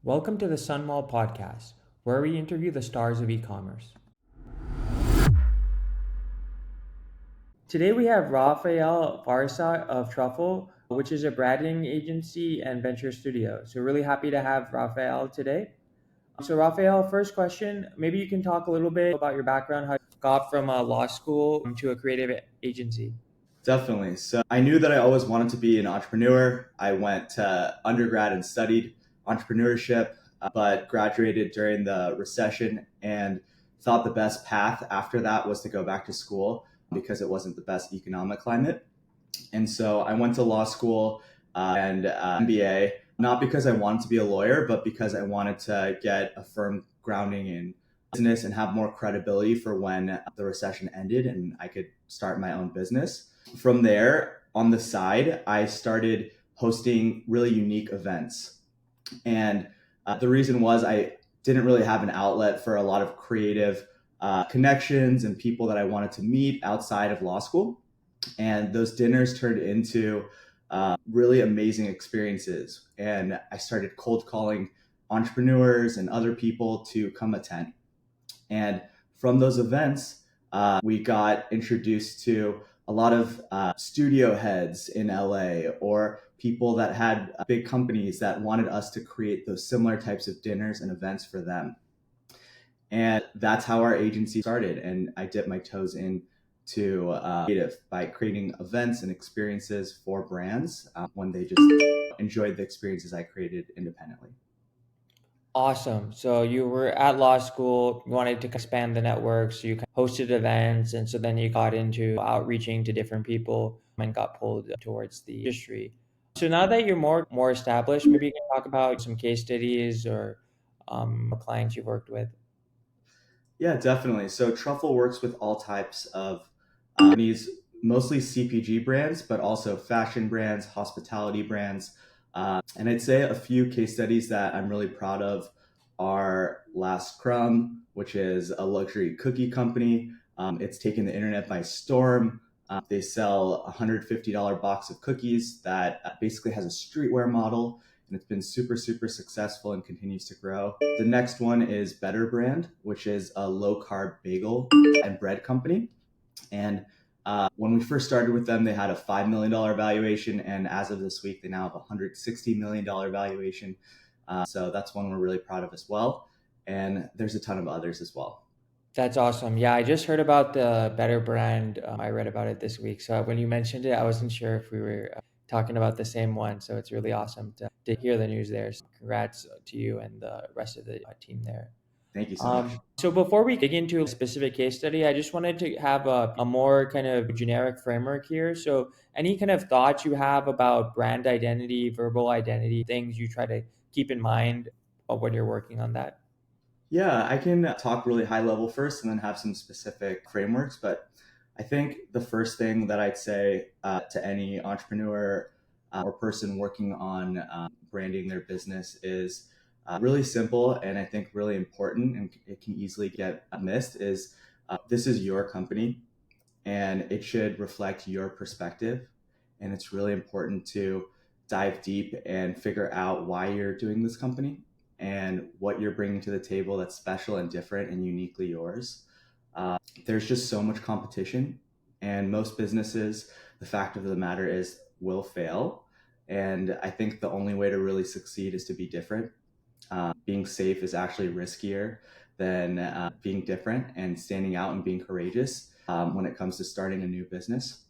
Welcome to the Sunmall podcast, where we interview the stars of e-commerce. Today we have Raphael Farasat of Truffl, which is a branding agency and venture studio. So really happy to have Raphael today. So Raphael, first question, maybe you can talk a little bit about your background, how you got from a law school to a creative agency. Definitely. So I knew that I always wanted to be an entrepreneur. I went to undergrad and studied entrepreneurship, but graduated during the recession and thought the best path after that was to go back to school because it wasn't the best economic climate. And so I went to law school and MBA, not because I wanted to be a lawyer, but because I wanted to get a firm grounding in business and have more credibility for when the recession ended and I could start my own business. From there, on the side, I started hosting really unique events. And the reason was I didn't really have an outlet for a lot of creative connections and people that I wanted to meet outside of law school. And those dinners turned into really amazing experiences. And I started cold calling entrepreneurs and other people to come attend. And from those events, we got introduced to a lot of studio heads in LA or people that had big companies that wanted us to create those similar types of dinners and events for them. And that's how our agency started. And I dipped my toes in to creative by creating events and experiences for brands when they just enjoyed the experiences I created independently. Awesome. So you were at law school, you wanted to expand the network, so you hosted events, and so then you got into outreaching to different people and got pulled towards the industry. So now that you're more established, maybe you can talk about some case studies or clients you've worked with. Yeah, definitely. So Truffle works with all types of companies, mostly CPG brands, but also fashion brands, hospitality brands. And I'd say a few case studies that I'm really proud of are Last Crumb, which is a luxury cookie company. It's taken the internet by storm. They sell a $150 box of cookies that basically has a streetwear model, and it's been super, super successful and continues to grow. The next one is Better Brand, which is a low carb bagel and bread company. And when we first started with them, they had a $5 million valuation. And as of this week, they now have a $160 million valuation. So that's one we're really proud of as well. And there's a ton of others as well. That's awesome. Yeah, I just heard about the Better brand. I read about it this week. So when you mentioned it, I wasn't sure if we were talking about the same one. So it's really awesome to hear the news there. So congrats to you and the rest of the team there. Thank you so much. So before we dig into a specific case study, I just wanted to have a more kind of generic framework here. So any kind of thoughts you have about brand identity, verbal identity, things you try to keep in mind when you're working on that? Yeah, I can talk really high level first and then have some specific frameworks. But I think the first thing that I'd say to any entrepreneur or person working on branding their business is really simple and I think really important, and it can easily get missed is this is your company and it should reflect your perspective. And it's really important to dive deep and figure out why you're doing this company and what you're bringing to the table that's special and different and uniquely yours. There's just so much competition, and most businesses, the fact of the matter is, will fail. And I think the only way to really succeed is to be different. Being safe is actually riskier than being different and standing out and being courageous when it comes to starting a new business.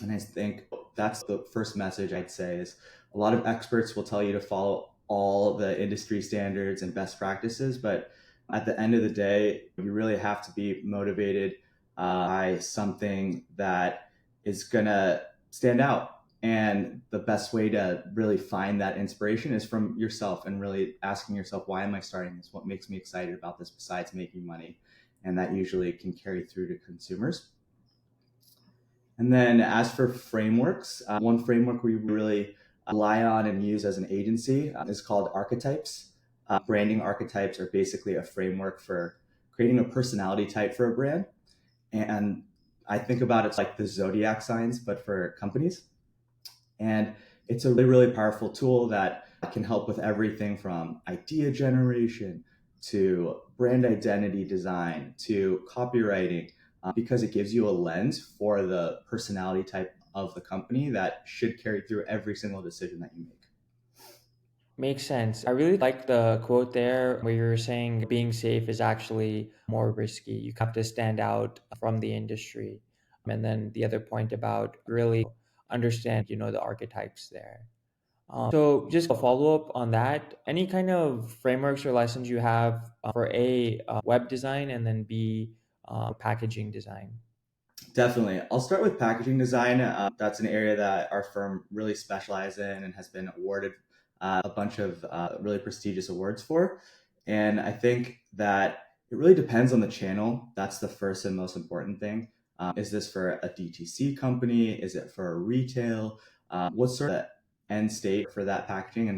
And I think that's the first message I'd say is a lot of experts will tell you to follow all the industry standards and best practices, but at the end of the day, you really have to be motivated by something that is gonna stand out. And the best way to really find that inspiration is from yourself and really asking yourself, why am I starting this? What makes me excited about this besides making money? And that usually can carry through to consumers. And then as for frameworks, one framework we really rely on and use as an agency is called archetypes. Branding archetypes are basically a framework for creating a personality type for a brand. And I think about it like the zodiac signs, but for companies. And it's a really, really powerful tool that It can help with everything from idea generation to brand identity design to copywriting, because it gives you a lens for the personality type of the company that should carry through every single decision that you make. Makes sense. I really like the quote there where you're saying being safe is actually more risky. You have to stand out from the industry. And then the other point about really understand, the archetypes there. So just a follow up on that, any kind of frameworks or lessons you have for web design and then B, packaging design? Definitely. I'll start with packaging design. That's an area that our firm really specializes in and has been awarded a bunch of really prestigious awards for. And I think that it really depends on the channel. That's the first and most important thing. Is this for a DTC company? Is it for a retail? What's sort of the end state for that packaging?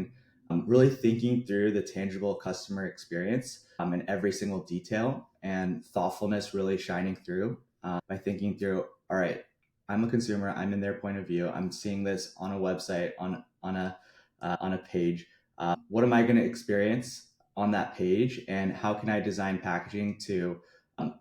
And really thinking through the tangible customer experience in every single detail, and thoughtfulness really shining through by thinking through, all right, I'm a consumer, I'm in their point of view, I'm seeing this on a website, on a page. What am I going to experience on that page, and how can I design packaging to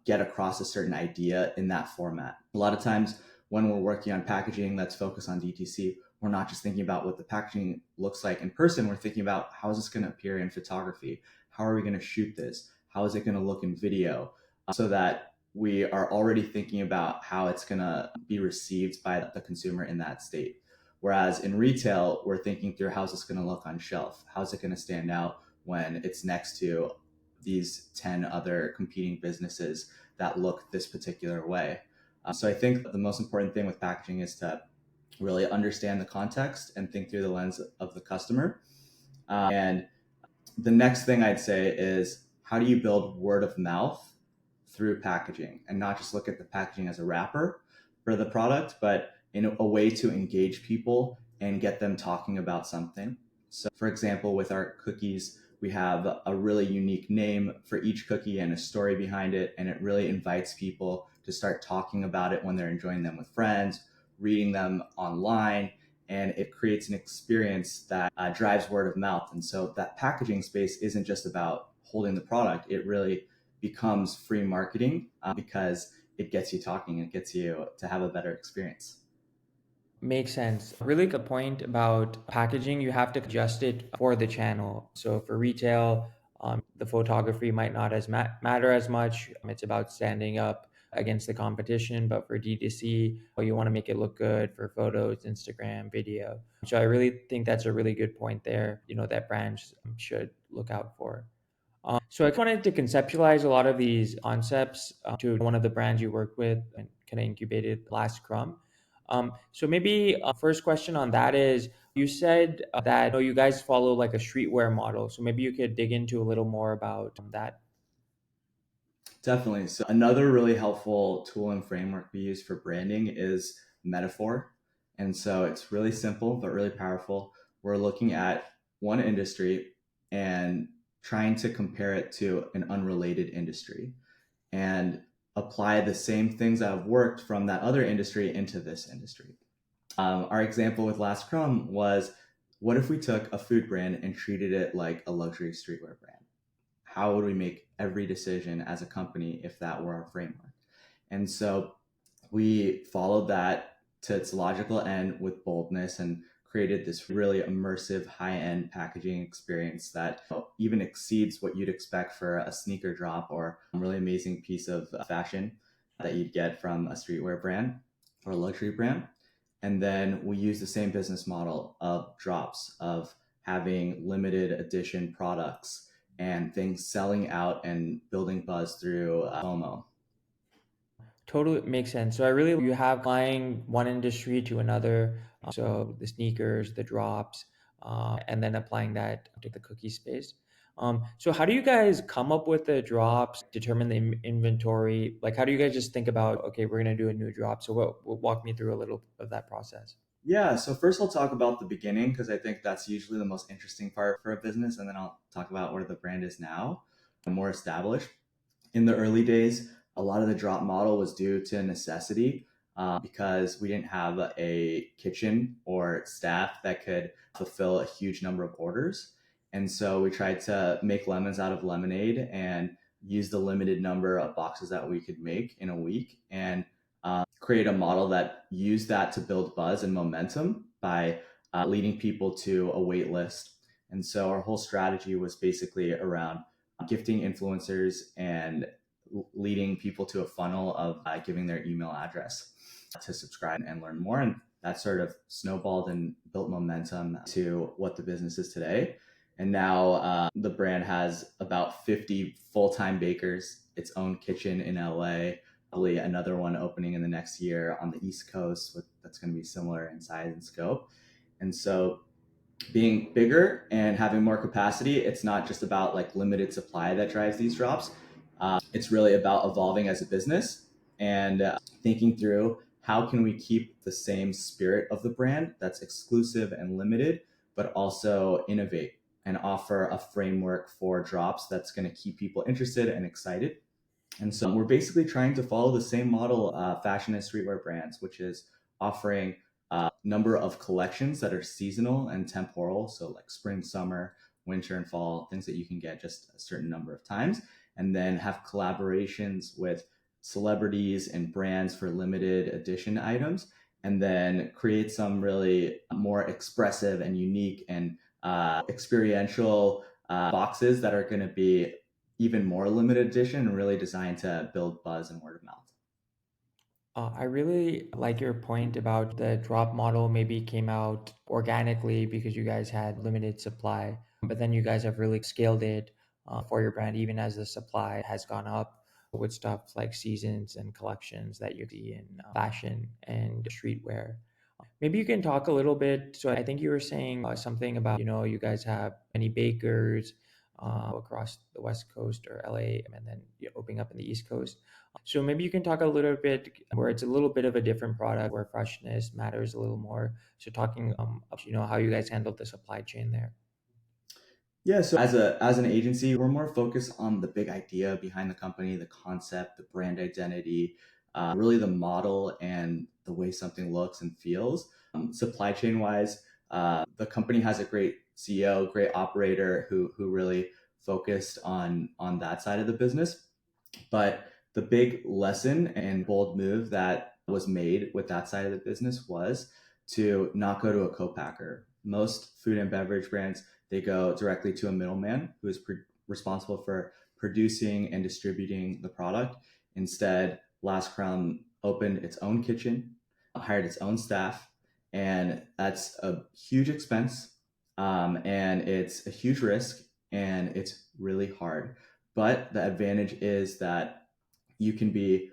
get across a certain idea in that format? A lot of times when we're working on packaging that's focused on DTC, we're not just thinking about what the packaging looks like in person. We're thinking about how is this going to appear in photography? How are we going to shoot this? How is it going to look in video? So that we are already thinking about how it's going to be received by the consumer in that state. Whereas in retail, we're thinking through how's this going to look on shelf? How's it going to stand out when it's next to these 10 other competing businesses that look this particular way? So I think the most important thing with packaging is to really understand the context and think through the lens of the customer. And the next thing I'd say is, how do you build word of mouth through packaging, and not just look at the packaging as a wrapper for the product, but in a way to engage people and get them talking about something. So, for example, with our cookies, we have a really unique name for each cookie and a story behind it, and it really invites people to start talking about it when they're enjoying them with friends, reading them online, and it creates an experience that drives word of mouth. And so that packaging space isn't just about holding the product, it really becomes free marketing because it gets you talking and gets you to have a better experience. Makes sense. Really good point about packaging. You have to adjust it for the channel. So for retail, the photography might not matter as much. It's about standing up against the competition. But for D2C, well, you want to make it look good for photos, Instagram, video. So I really think that's a really good point there. That brands should look out for. So I wanted to conceptualize a lot of these concepts to one of the brands you work with and kind of incubated last Scrum. So maybe first question on that is, you said that you guys follow like a streetwear model. So maybe you could dig into a little more about that. Definitely. So another really helpful tool and framework we use for branding is metaphor. And so it's really simple, but really powerful. We're looking at one industry and trying to compare it to an unrelated industry and apply the same things that have worked from that other industry into this industry. Our example with Last Crumb was, what if we took a food brand and treated it like a luxury streetwear brand? How would we make every decision as a company if that were our framework? And so we followed that to its logical end with boldness and created this really immersive high-end packaging experience that even exceeds what you'd expect for a sneaker drop or a really amazing piece of fashion that you'd get from a streetwear brand or a luxury brand. And then we use the same business model of drops, of having limited edition products and things selling out and building buzz through FOMO. Totally makes sense. So you have applying one industry to another. So the sneakers, the drops, and then applying that to the cookie space. So how do you guys come up with the drops, determine the inventory? Like, how do you guys just think about, okay, we're going to do a new drop? So walk me through a little of that process. Yeah, so first I'll talk about the beginning because I think that's usually the most interesting part for a business, and then I'll talk about where the brand is now and more established. In the early days, a lot of the drop model was due to necessity. because we didn't have a kitchen or staff that could fulfill a huge number of orders. And so we tried to make lemons out of lemonade and use the limited number of boxes that we could make in a week and create a model that used that to build buzz and momentum by leading people to a wait list. And so our whole strategy was basically around gifting influencers and leading people to a funnel of giving their email address to subscribe and learn more. And that sort of snowballed and built momentum to what the business is today. And now the brand has about 50 full-time bakers, its own kitchen in LA, probably another one opening in the next year on the East Coast that's going to be similar in size and scope. And so being bigger and having more capacity, it's not just about like limited supply that drives these drops. It's really about evolving as a business and thinking through how can we keep the same spirit of the brand that's exclusive and limited, but also innovate and offer a framework for drops that's going to keep people interested and excited. And so we're basically trying to follow the same model fashion and streetwear brands, which is offering a number of collections that are seasonal and temporal. So like spring, summer, winter, and fall, things that you can get just a certain number of times. And then have collaborations with celebrities and brands for limited edition items. And then create some really more expressive and unique and experiential boxes that are going to be even more limited edition and really designed to build buzz and word of mouth. I really like your point about the drop model maybe came out organically because you guys had limited supply, but then you guys have really scaled it for your brand, even as the supply has gone up with stuff like seasons and collections that you see in fashion and streetwear. Maybe you can talk a little bit. So I think you were saying something about, you guys have many bakers across the West Coast or LA and then opening up in the East Coast. So maybe you can talk a little bit where it's a little bit of a different product where freshness matters a little more. So talking, how you guys handled the supply chain there. Yeah, so as an agency, we're more focused on the big idea behind the company, the concept, the brand identity, really the model and the way something looks and feels. Supply chain wise, the company has a great CEO, great operator who really focused on that side of the business. But the big lesson and bold move that was made with that side of the business was to not go to a co-packer. Most food and beverage brands, they go directly to a middleman who is responsible for producing and distributing the product. Instead, Last Crown opened its own kitchen, hired its own staff, and that's a huge expense, and it's a huge risk, and it's really hard. But the advantage is that you can be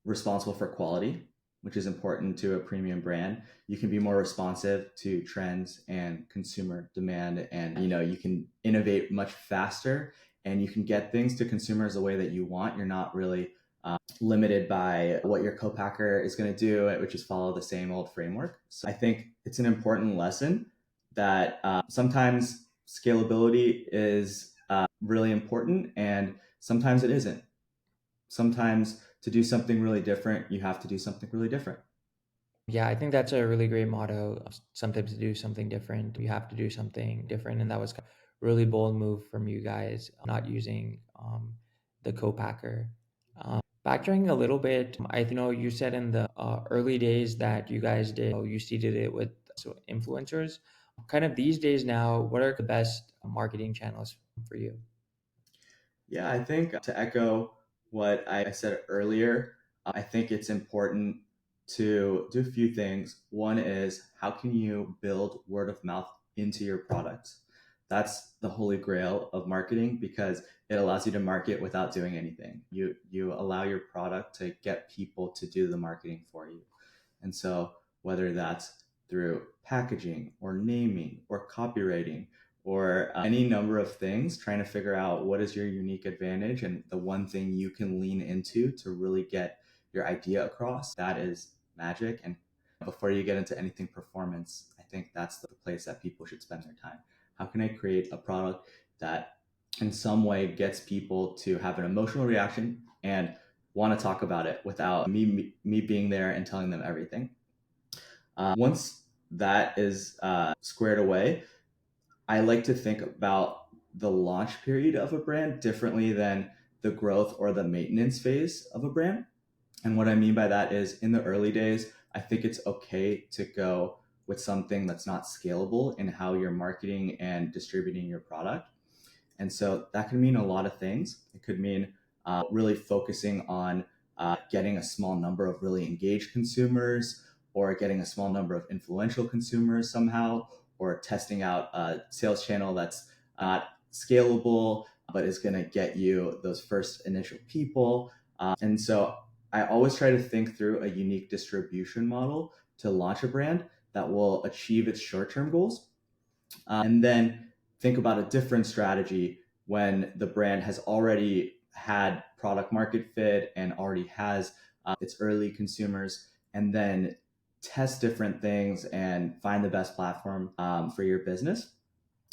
responsible for quality, which is important to a premium brand. You can be more responsive to trends and consumer demand, and you can innovate much faster, and you can get things to consumers the way that you want. You're not really limited by what your co-packer is going to do, which is follow the same old framework. So I think it's an important lesson that sometimes scalability is really important and sometimes it isn't. Sometimes to do something really different, you have to do something really different. Yeah, I think that's a really great motto. Sometimes to do something different, you have to do something different. And that was a really bold move from you guys, not using the co-packer. Backtracking a little bit, I know you said in the early days that you guys you seeded it with influencers. Kind of these days now, what are the best marketing channels for you? Yeah, I think to echo what I said earlier, I think it's important to do a few things. One is how can you build word of mouth into your product? That's the holy grail of marketing because it allows you to market without doing anything. You allow your product to get people to do the marketing for you. And so whether that's through packaging or naming or copywriting or any number of things, trying to figure out what is your unique advantage and the one thing you can lean into to really get your idea across, that is magic. And before you get into anything performance, I think that's the place that people should spend their time. How can I create a product that in some way gets people to have an emotional reaction and want to talk about it without me being there and telling them everything. Once that is squared away, I like to think about the launch period of a brand differently than the growth or the maintenance phase of a brand. And what I mean by that is in the early days, I think it's okay to go with something that's not scalable in how you're marketing and distributing your product. And so that can mean a lot of things. It could mean really focusing on getting a small number of really engaged consumers, or getting a small number of influential consumers somehow, or testing out a sales channel that's not scalable, but is going to get you those first initial people. And so I always try to think through a unique distribution model to launch a brand that will achieve its short term goals, and then think about a different strategy when the brand has already had product market fit and already has its early consumers, and then test different things and find the best platform for your business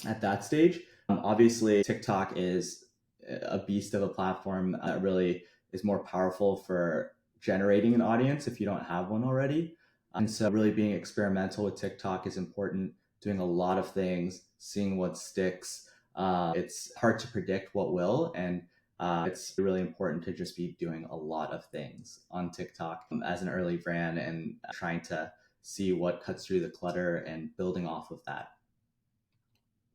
at that stage. Obviously, TikTok is a beast of a platform that really is more powerful for generating an audience if you don't have one already. And so, really being experimental with TikTok is important, doing a lot of things, seeing what sticks. It's hard to predict what will, and it's really important to just be doing a lot of things on TikTok as an early brand, and trying to see what cuts through the clutter and building off of that.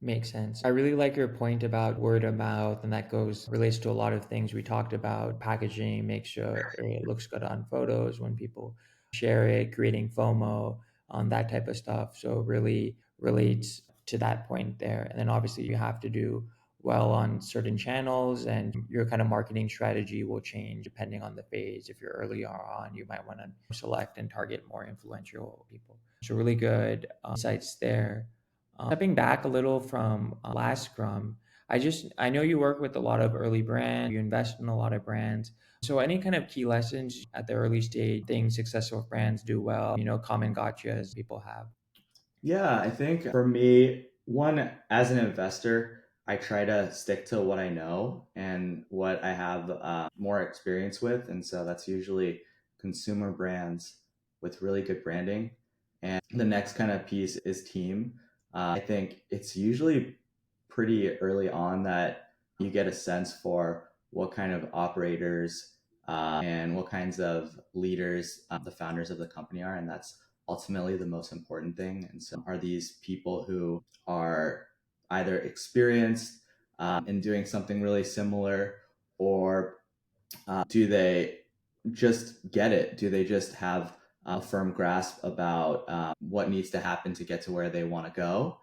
Makes sense. I really like your point about word of mouth, and that goes relates to a lot of things we talked about. Packaging, make sure it looks good on photos when people share it, creating FOMO on that type of stuff. So it really relates to that point there. And then obviously you have to do well on certain channels, and your kind of marketing strategy will change depending on the phase. If you're early on, you might want to select and target more influential people. So really good insights there. Stepping back a little from last Scrum, I know you work with a lot of early brands, you invest in a lot of brands. So any kind of key lessons at the early stage, things successful brands do well, common gotchas people have. Yeah, I think for me, one, as an investor, I try to stick to what I know and what I have more experience with. And so that's usually consumer brands with really good branding. And the next kind of piece is team. I think it's usually pretty early on that you get a sense for what kind of operators and what kinds of leaders the founders of the company are. And that's ultimately the most important thing. And so, are these people who are either experienced in doing something really similar, or do they just get it? Do they just have a firm grasp about what needs to happen to get to where they want to go?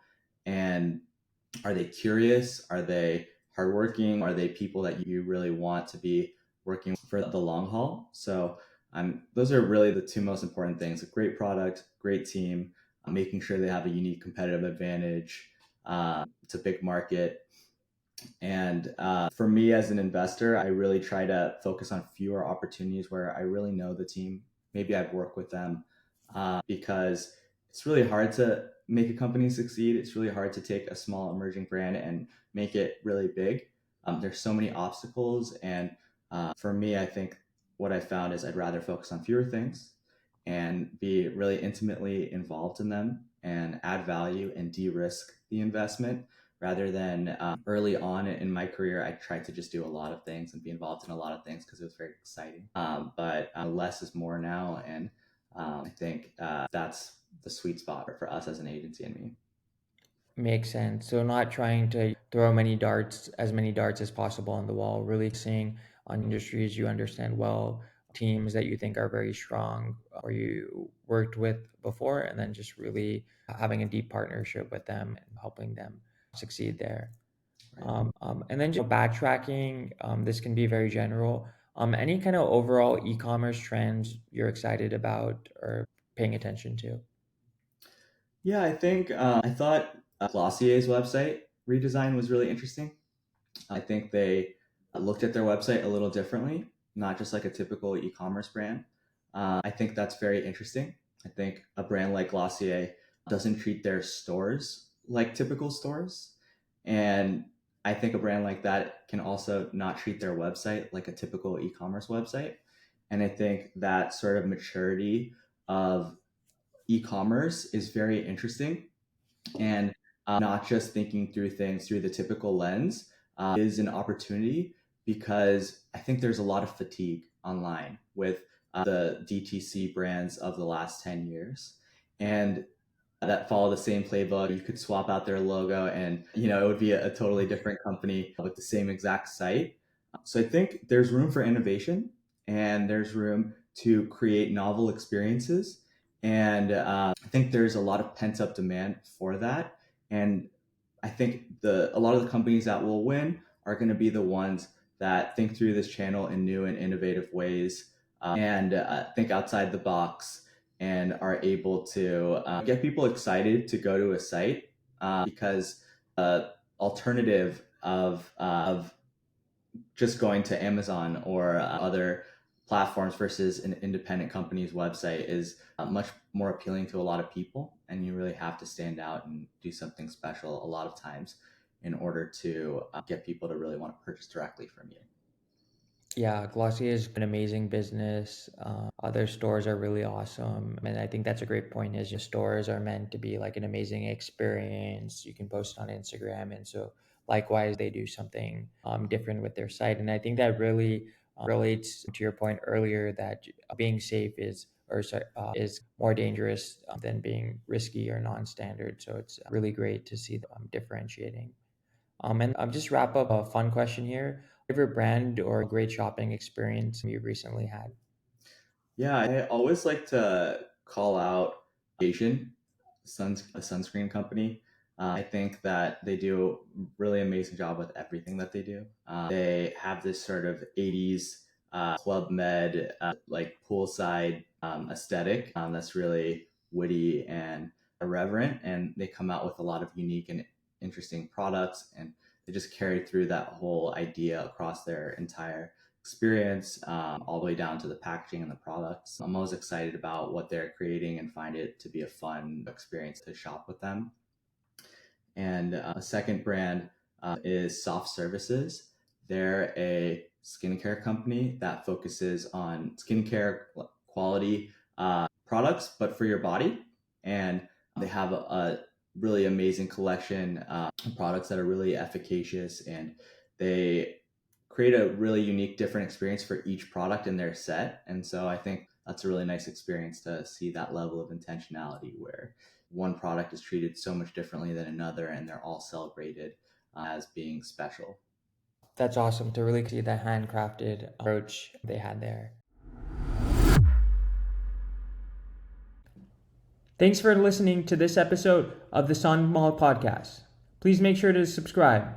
And are they curious? Are they hardworking? Are they people that you really want to be working for the long haul? So those are really the two most important things: a great product, great team, making sure they have a unique competitive advantage. It's a big market. And for me as an investor, I really try to focus on fewer opportunities where I really know the team. Maybe I've worked with them, because it's really hard to make a company succeed. It's really hard to take a small emerging brand and make it really big. There's so many obstacles. And for me, I think what I found is I'd rather focus on fewer things and be really intimately involved in them and add value and de-risk the investment, rather than early on in my career, I tried to just do a lot of things and be involved in a lot of things because it was very exciting. But less is more now. And I think that's the sweet spot for us as an agency and me. Makes sense. So not trying to throw as many darts as possible on the wall, really seeing on industries you understand well, teams that you think are very strong or you worked with before, and then just really having a deep partnership with them and helping them succeed there. Right. And then just backtracking, this can be very general. Any kind of overall e-commerce trends you're excited about or paying attention to? Yeah, I think I thought Glossier's website redesign was really interesting. I think they looked at their website a little differently, not just like a typical e-commerce brand. I think that's very interesting. I think a brand like Glossier doesn't treat their stores like typical stores. And I think a brand like that can also not treat their website like a typical e-commerce website. And I think that sort of maturity of e-commerce is very interesting, and not just thinking through things through the typical lens is an opportunity, because I think there's a lot of fatigue online with the DTC brands of the last 10 years. And that follow the same playbook. You could swap out their logo and, it would be a totally different company with the same exact site. So I think there's room for innovation, and there's room to create novel experiences. And I think there's a lot of pent up demand for that. And I think a lot of the companies that will win are going to be the ones that think through this channel in new and innovative ways, and think outside the box, and are able to get people excited to go to a site, because alternative of just going to Amazon or other platforms versus an independent company's website is much more appealing to a lot of people. And you really have to stand out and do something special a lot of times in order to get people to really want to purchase directly from you. Yeah, Glossier is an amazing business. Other stores are really awesome. And I think that's a great point is your stores are meant to be like an amazing experience. You can post on Instagram. And so likewise, they do something different with their site. And I think that really relates to your point earlier that being safe is more dangerous than being risky or non-standard. So it's really great to see them differentiating. And just wrap up a fun question here. Favorite brand or great shopping experience you've recently had? Yeah, I always like to call out Asian a sunscreen company. I think that they do a really amazing job with everything that they do. They have this sort of 80s Club Med, like poolside aesthetic that's really witty and irreverent, and they come out with a lot of unique and interesting products, and they just carry through that whole idea across their entire experience, all the way down to the packaging and the products. I'm always excited about what they're creating and find it to be a fun experience to shop with them. And a second brand is Soft Services. They're a skincare company that focuses on skincare quality products, but for your body. And they have a really amazing collection of products that are really efficacious, and they create a really unique, different experience for each product in their set. And so I think that's a really nice experience to see that level of intentionality where one product is treated so much differently than another, and they're all celebrated as being special. That's awesome to really see the handcrafted approach they had there. Thanks for listening to this episode of the Sun Mall podcast. Please make sure to subscribe.